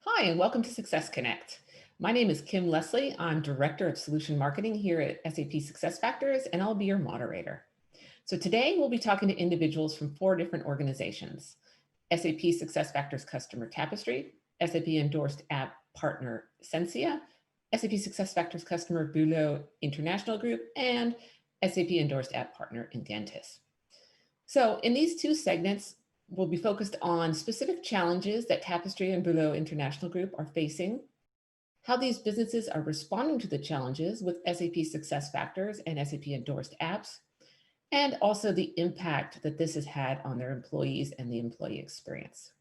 Hi, and welcome to Success Connect. My name is Kim Leslie. I'm Director of Solution Marketing here at SAP SuccessFactors, and I'll be your moderator. So today we'll be talking to individuals from four different organizations: SAP SuccessFactors customer Tapestry, SAP Endorsed app partner Censia, SAP SuccessFactors customer Beaulieu International Group, and SAP Endorsed app partner Ingentis. So in these two segments, we'll be focused on specific challenges that Tapestry and Beaulieu International Group are facing, how these businesses are responding to the challenges with SAP SuccessFactors and SAP endorsed apps, and also the impact that this has had on their employees and the employee experience.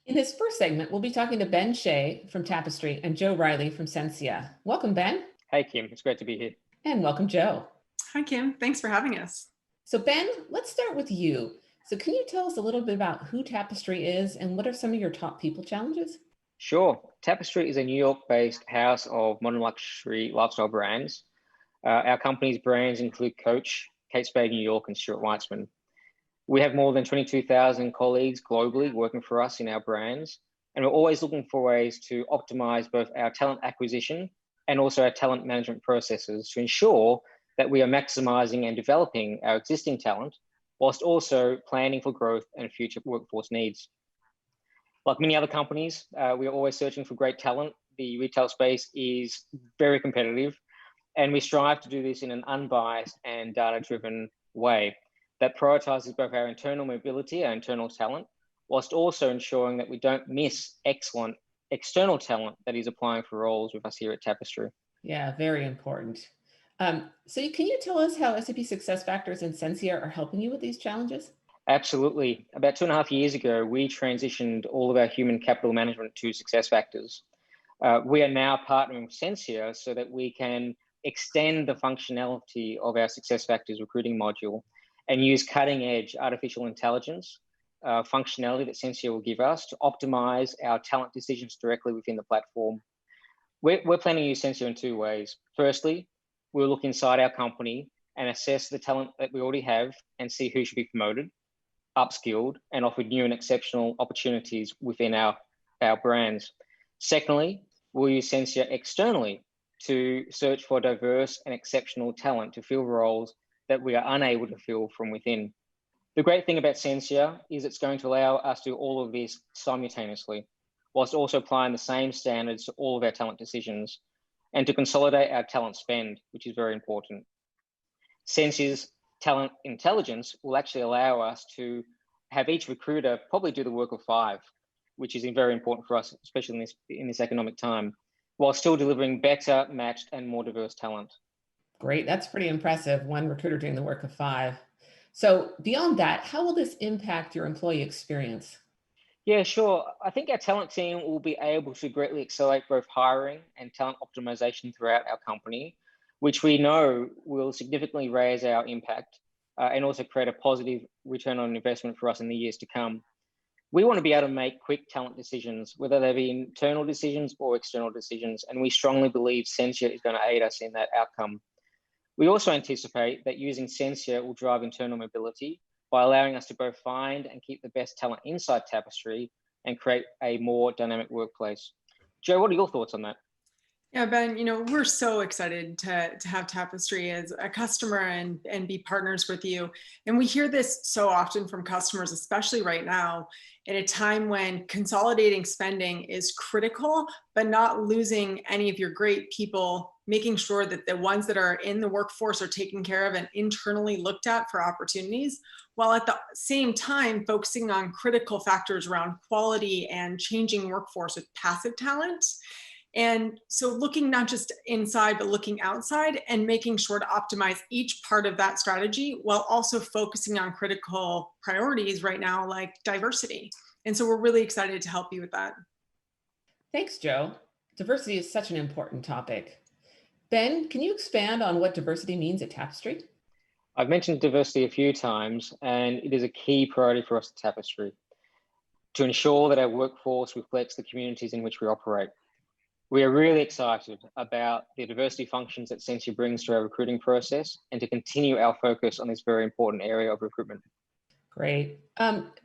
In this first segment, we'll be talking to Ben Shea from Tapestry and Joe Riley from Censia. Welcome, Ben. Hey, Kim. It's great to be here. And welcome, Joe. Hi, Kim. Thanks for having us. So Ben, let's start with you. So can you tell us a little bit about who Tapestry is and what are some of your top people challenges? Sure. Tapestry is a New York-based house of modern luxury lifestyle brands. Our company's brands include Coach, Kate Spade New York, and Stuart Weitzman. We have more than 22,000 colleagues globally working for us in our brands, and we're always looking for ways to optimize both our talent acquisition and also our talent management processes to ensure that we are maximizing and developing our existing talent, whilst also planning for growth and future workforce needs. Like many other companies, we are always searching for great talent. The retail space is very competitive, and we strive to do this in an unbiased and data-driven way that prioritizes both our internal mobility, our internal talent, whilst also ensuring that we don't miss excellent external talent that is applying for roles with us here at Tapestry. Yeah, very important. So can you tell us how SAP SuccessFactors and Censia are helping you with these challenges? Absolutely. About 2.5 years ago, we transitioned all of our human capital management to SuccessFactors. We are now partnering with Censia so that we can extend the functionality of our SuccessFactors recruiting module and use cutting edge artificial intelligence functionality that Censia will give us to optimize our talent decisions directly within the platform. We're planning to use Censia in two ways. Firstly, we'll look inside our company and assess the talent that we already have and see who should be promoted, upskilled, and offered new and exceptional opportunities within our brands. Secondly, we'll use Censia externally to search for diverse and exceptional talent to fill roles that we are unable to fill from within. The great thing about Censia is it's going to allow us to do all of this simultaneously, whilst also applying the same standards to all of our talent decisions and to consolidate our talent spend, which is very important. Censia's talent intelligence will actually allow us to have each recruiter probably do the work of 5, which is very important for us, especially in this economic time, while still delivering better, matched, and more diverse talent. Great, that's pretty impressive. 1 recruiter doing the work of 5. So beyond that, how will this impact your employee experience? Yeah, sure. I think our talent team will be able to greatly accelerate both hiring and talent optimization throughout our company, which we know will significantly raise our impact and also create a positive return on investment for us in the years to come. We want to be able to make quick talent decisions, whether they be internal decisions or external decisions, and we strongly believe Censia is going to aid us in that outcome. We also anticipate that using Censia will drive internal mobility by allowing us to both find and keep the best talent inside Tapestry and create a more dynamic workplace. Joe, what are your thoughts on that? Yeah, Ben, we're so excited to have Tapestry as a customer and be partners with you. And we hear this so often from customers, especially right now, at a time when consolidating spending is critical, but not losing any of your great people, making sure that the ones that are in the workforce are taken care of and internally looked at for opportunities, while at the same time focusing on critical factors around quality and changing workforce with passive talent. And so looking not just inside, but looking outside and making sure to optimize each part of that strategy while also focusing on critical priorities right now, like diversity. And so we're really excited to help you with that. Thanks, Joe. Diversity is such an important topic. Ben, can you expand on what diversity means at Tapestry? I've mentioned diversity a few times, and it is a key priority for us at Tapestry to ensure that our workforce reflects the communities in which we operate. We are really excited about the diversity functions that Censia brings to our recruiting process and to continue our focus on this very important area of recruitment. Great.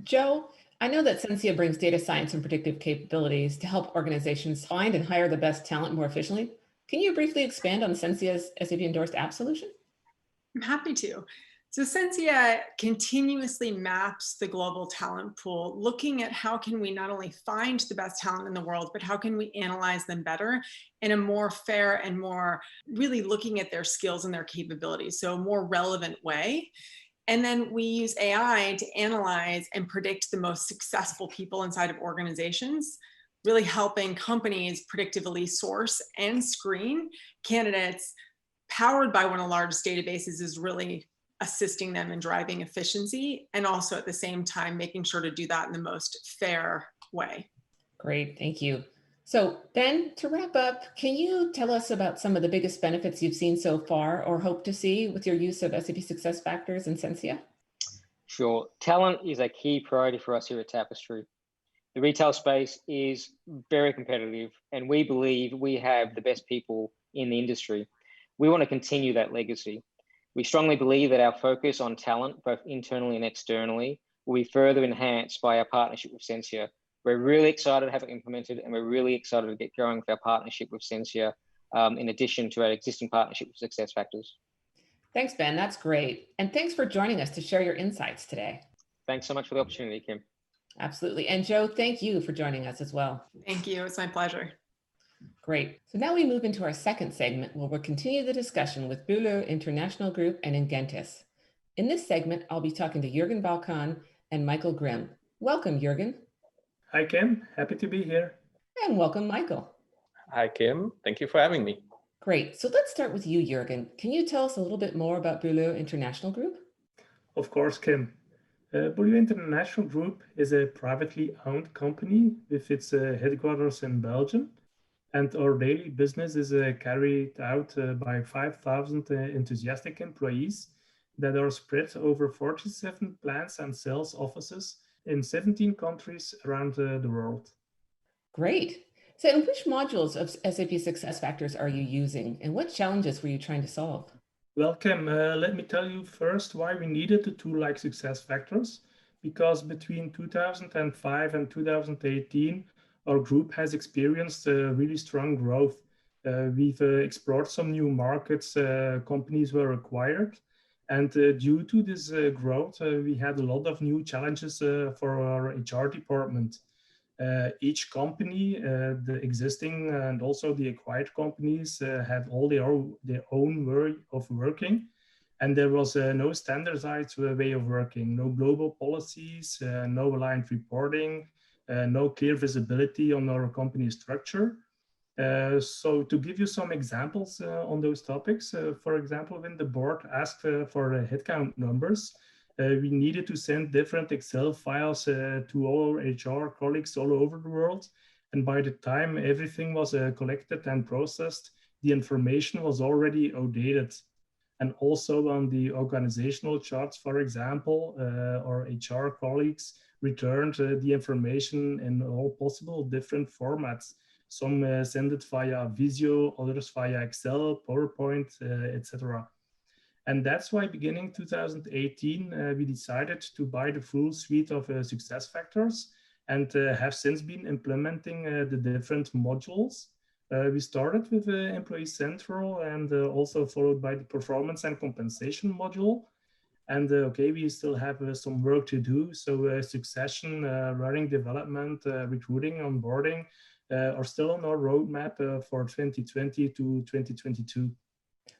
Joe, I know that Censia brings data science and predictive capabilities to help organizations find and hire the best talent more efficiently. Can you briefly expand on Censia's SAP Endorsed app solution? I'm happy to. So Censia continuously maps the global talent pool, looking at how can we not only find the best talent in the world, but how can we analyze them better in a more fair and more really looking at their skills and their capabilities, so a more relevant way. And then we use AI to analyze and predict the most successful people inside of organizations, really helping companies predictively source and screen candidates powered by one of the largest databases is really assisting them in driving efficiency and also at the same time making sure to do that in the most fair way. Great, thank you. So Ben, to wrap up, can you tell us about some of the biggest benefits you've seen so far or hope to see with your use of SAP SuccessFactors and Censia? Sure. Talent is a key priority for us here at Tapestry. The retail space is very competitive, and we believe we have the best people in the industry. We want to continue that legacy. We strongly believe that our focus on talent, both internally and externally, will be further enhanced by our partnership with Censia. We're really excited to have it implemented, and we're really excited to get going with our partnership with Censia, in addition to our existing partnership with SuccessFactors. Thanks, Ben. That's great. And thanks for joining us to share your insights today. Thanks so much for the opportunity, Kim. Absolutely. And Joe, thank you for joining us as well. Thank you. It's my pleasure. Great. So now we move into our second segment where we'll continue the discussion with Beaulieu International Group and Ingentis. In this segment, I'll be talking to Jürgen Balkan and Michael Grimm. Welcome, Jürgen. Hi, Kim. Happy to be here. And welcome, Michael. Hi, Kim. Thank you for having me. Great. So let's start with you, Jürgen. Can you tell us a little bit more about Beaulieu International Group? Of course, Kim. Beaulieu International Group is a privately owned company with its headquarters in Belgium. And our daily business is carried out by 5,000 enthusiastic employees that are spread over 47 plants and sales offices in 17 countries around the world. Great. So in which modules of SAP SuccessFactors are you using and what challenges were you trying to solve? Well, Kim, let me tell you first why we needed a tool like SuccessFactors, because between 2005 and 2018, our group has experienced really strong growth. We've explored some new markets, companies were acquired, and due to this growth, we had a lot of new challenges for our HR department. Each company, the existing and also the acquired companies, had all their own way of working, and there was no standardized way of working, no global policies, no aligned reporting, no clear visibility on our company structure. So to give you some examples on those topics, for example, when the board asked for headcount numbers, we needed to send different Excel files to all our HR colleagues all over the world. And by the time everything was collected and processed, the information was already outdated. And also on the organizational charts, for example, our HR colleagues returned the information in all possible different formats. Some send it via Visio, others via Excel, PowerPoint, etc. And that's why beginning 2018, we decided to buy the full suite of SuccessFactors and have since been implementing the different modules. We started with Employee Central and also followed by the Performance and Compensation module. And okay, we still have some work to do. So succession, learning development, recruiting, onboarding are still on our roadmap for 2020 to 2022.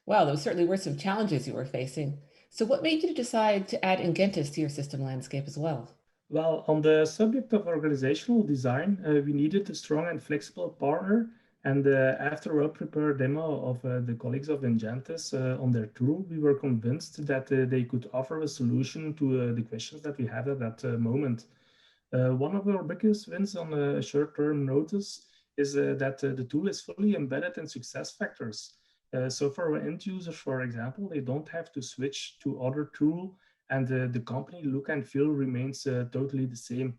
Well, those certainly were some challenges you were facing. So what made you decide to add Ingentis to your system landscape as well? Well, on the subject of organizational design, we needed a strong and flexible partner. And after a well-prepared demo of the colleagues of Ingentis on their tool, we were convinced that they could offer a solution to the questions that we had at that moment. One of our biggest wins on a short-term notice is that the tool is fully embedded in SuccessFactors. So for our end users, for example, they don't have to switch to other tool, and the company look and feel remains totally the same.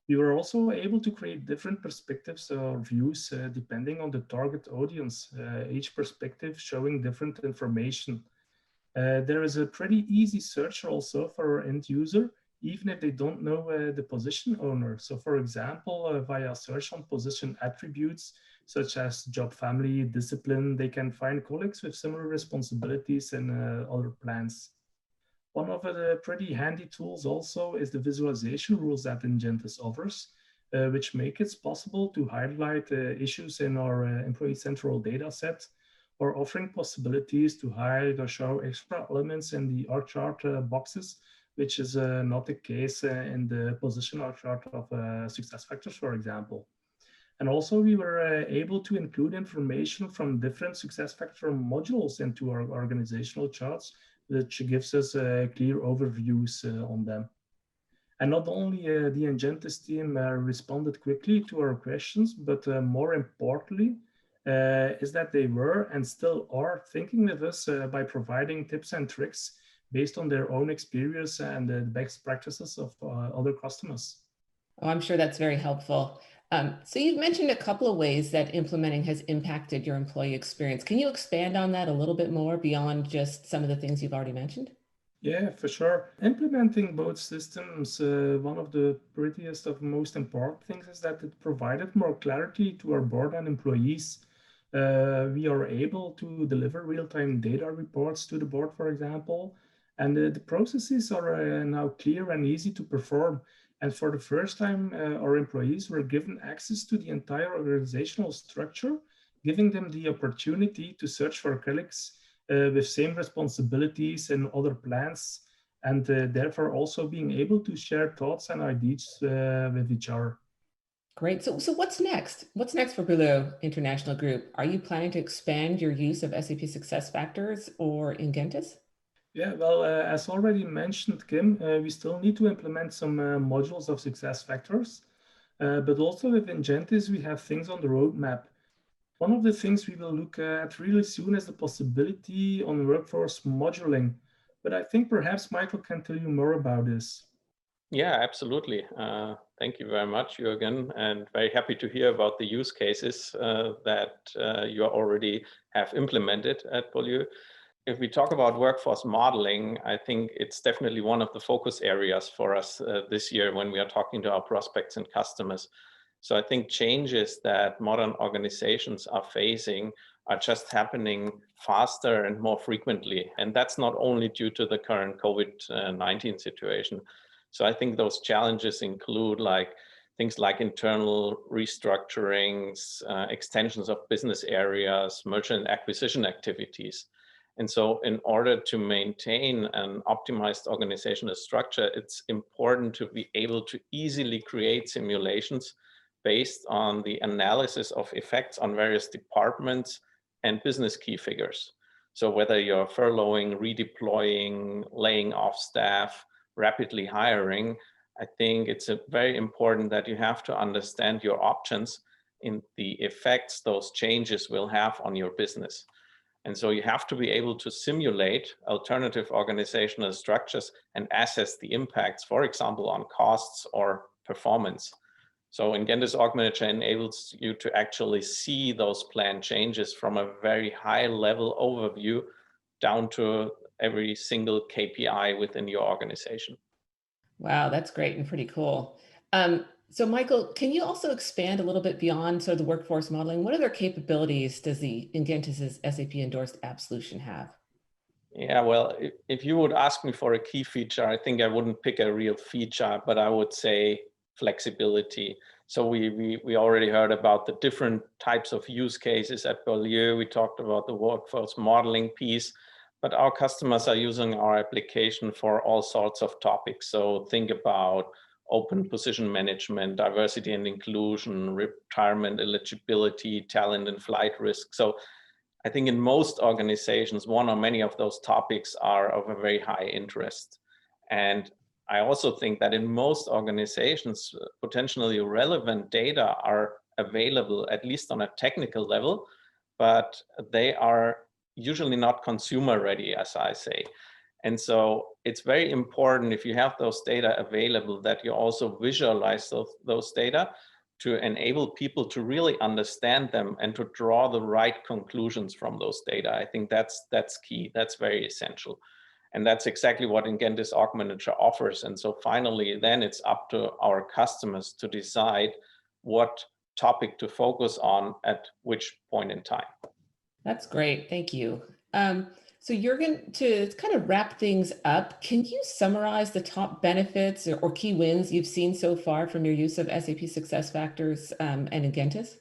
We were also able to create different perspectives or views depending on the target audience, each perspective showing different information. There is a pretty easy search also for our end user. even if they don't know the position owner. So for example, via search on position attributes, such as job, family, discipline, they can find colleagues with similar responsibilities and other plans. One of the pretty handy tools also is the visualization rules that Ingentis offers, which make it possible to highlight issues in our employee central data set, or offering possibilities to hide or show extra elements in the org chart boxes, which is not the case in the position org chart of SuccessFactors, for example. And also we were able to include information from different SuccessFactors modules into our organizational charts, which gives us clear overviews on them. And not only the Ingentis team responded quickly to our questions, but more importantly, is that they were and still are thinking with us by providing tips and tricks based on their own experience and the best practices of other customers. Oh, I'm sure that's very helpful. So you've mentioned a couple of ways that implementing has impacted your employee experience. Can you expand on that a little bit more beyond just some of the things you've already mentioned? Yeah, for sure. Implementing both systems, one of the prettiest of most important things is that it provided more clarity to our board and employees. We are able to deliver real-time data reports to the board, for example, and the processes are now clear and easy to perform. And for the first time, our employees were given access to the entire organizational structure, giving them the opportunity to search for colleagues with same responsibilities and other plans, and therefore also being able to share thoughts and ideas with each other. Great. So what's next? What's next for Beaulieu International Group? Are you planning to expand your use of SAP SuccessFactors or Ingentis? Yeah, well, as already mentioned, Kim, we still need to implement some modules of SuccessFactors, but also with Ingentis, we have things on the roadmap. One of the things we will look at really soon is the possibility on workforce moduling, but I think perhaps Michael can tell you more about this. Yeah, absolutely. Thank you very much, Jürgen, and very happy to hear about the use cases that you already have implemented at Beaulieu. If we talk about workforce modeling, I think it's definitely one of the focus areas for us this year when we are talking to our prospects and customers. So I think changes that modern organizations are facing are just happening faster and more frequently. And that's not only due to the current COVID-19 situation. So I think those challenges include things like internal restructurings, extensions of business areas, merger and acquisition activities. And so in order to maintain an optimized organizational structure, it's important to be able to easily create simulations based on the analysis of effects on various departments and business key figures. So whether you're furloughing, redeploying, laying off staff, rapidly hiring, I think it's very important that you have to understand your options in the effects those changes will have on your business. And so you have to be able to simulate alternative organizational structures and assess the impacts, for example, on costs or performance. So Ingentis Org Manager enables you to actually see those planned changes from a very high level overview down to every single KPI within your organization. Wow, that's great and pretty cool. So Michael, can you also expand a little bit beyond sort of the workforce modeling? What other capabilities does the Ingentis SAP Endorsed app solution have? Yeah, well, if you would ask me for a key feature, I think I wouldn't pick a real feature, but I would say flexibility. So we already heard about the different types of use cases at Beaulieu. We talked about the workforce modeling piece, but our customers are using our application for all sorts of topics. So think about open position management, diversity and inclusion, retirement eligibility, talent and flight risk. So I think in most organizations, one or many of those topics are of a very high interest. And I also think that in most organizations, potentially relevant data are available, at least on a technical level, but they are usually not consumer ready, as I say. And so it's very important if you have those data available that you also visualize those data to enable people to really understand them and to draw the right conclusions from those data. I think that's key, that's very essential. And that's exactly what Ingentis Org Manager offers. And so finally, then it's up to our customers to decide what topic to focus on at which point in time. That's great. Thank you. So Jürgen, to kind of wrap things up, can you summarize the top benefits or key wins you've seen so far from your use of SAP SuccessFactors and Ingentis?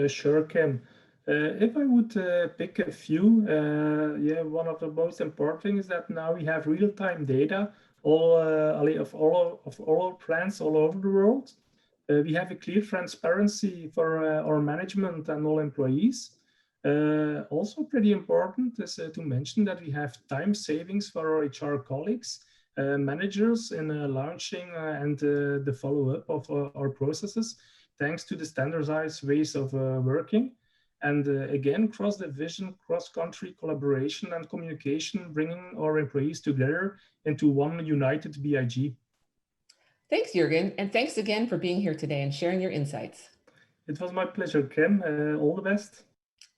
Sure, Kim. If I would pick a few, yeah, one of the most important things is that now we have real-time data of all brands all over the world. We have a clear transparency for our management and all employees. Also pretty important is to mention that we have time savings for our HR colleagues, managers in launching and the follow-up of our processes, thanks to the standardized ways of working. And again, cross-division, cross-country collaboration and communication, bringing our employees together into one united BIG. Thanks, Jürgen. And thanks again for being here today and sharing your insights. It was my pleasure, Kim. All the best.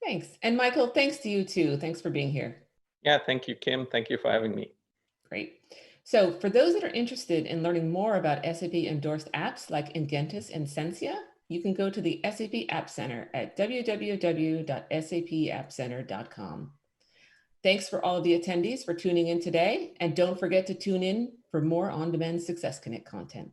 Thanks. And Michael, thanks to you too. Thanks for being here. Yeah, thank you, Kim. Thank you for having me. Great. So for those that are interested in learning more about SAP endorsed apps like Ingentis and Censia, you can go to the SAP App Center at www.sapappcenter.com. Thanks for all of the attendees for tuning in today. And don't forget to tune in for more on-demand Success Connect content.